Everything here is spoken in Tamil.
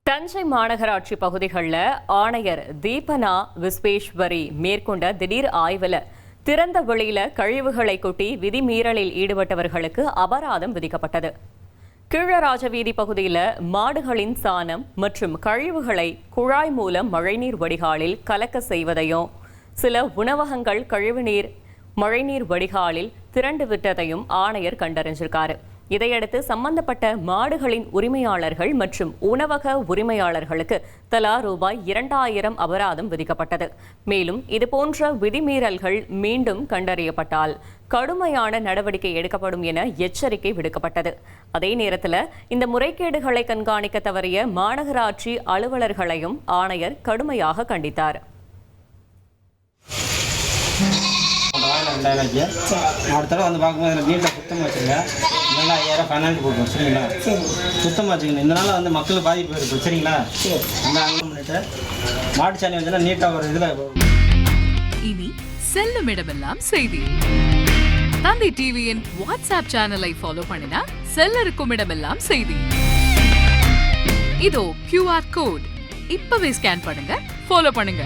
தஞ்சை மாநகராட்சி பகுதிகளில் ஆணையர் தீபனா விஸ்வேஸ்வரி மேற்கொண்ட திடீர் ஆய்வில் திறந்த வெளியில கழிவுகளை கொட்டி விதிமீறலில் ஈடுபட்டவர்களுக்கு அபராதம் விதிக்கப்பட்டது. கீழராஜவீதி பகுதியில் மாடுகளின் சாணம் மற்றும் கழிவுகளை குழாய் மூலம் மழைநீர் வடிகாலில் கலக்க செய்வதையும் சில உணவகங்கள் கழிவுநீர் மழைநீர் வடிகாலில் திரண்டு விட்டதையும் ஆணையர் கண்டறிஞ்சிருக்காரு. இதையடுத்து சம்பந்தப்பட்ட மாடுகளின் உரிமையாளர்கள் மற்றும் உணவக உரிமையாளர்களுக்கு தலா ரூபாய் 2000 அபராதம் விதிக்கப்பட்டது. மேலும் இதுபோன்ற விதிமீறல்கள் மீண்டும் கண்டறியப்பட்டால் கடுமையான நடவடிக்கை எடுக்கப்படும் என எச்சரிக்கை விடுக்கப்பட்டது. அதே நேரத்தில் இந்த முறைகேடுகளை கண்காணிக்க தவறிய மாநகராட்சி அலுவலர்களையும் ஆணையர் கடுமையாக கண்டித்தார். அடுத்த தடவை வந்து பார்க்கும்போது நீட்டாக சுத்தமாக வச்சுருங்க. இல்லைன்னா 5000 ஃபைனான்ஸ் போடுவோம். சரிங்களா? சுத்தமாக வச்சுக்கணும். இந்த நாள் வந்து மக்கள் பாதிப்பு இருக்குது. சரிங்களா? அந்த அங்கே பண்ணிட்டு மாட்டு சாணி வச்சுன்னா நீட்டாக ஒரு இதில். இனி செல்லும் இடமெல்லாம் செய்தி. தந்தை டிவியின் வாட்ஸ்அப் சேனலை ஃபாலோ பண்ணினா செல்ல இருக்கும் இடமெல்லாம் செய்தி. இதோ QR கோட் இப்பவே ஸ்கேன் பண்ணுங்க, ஃபாலோ பண்ணுங்க.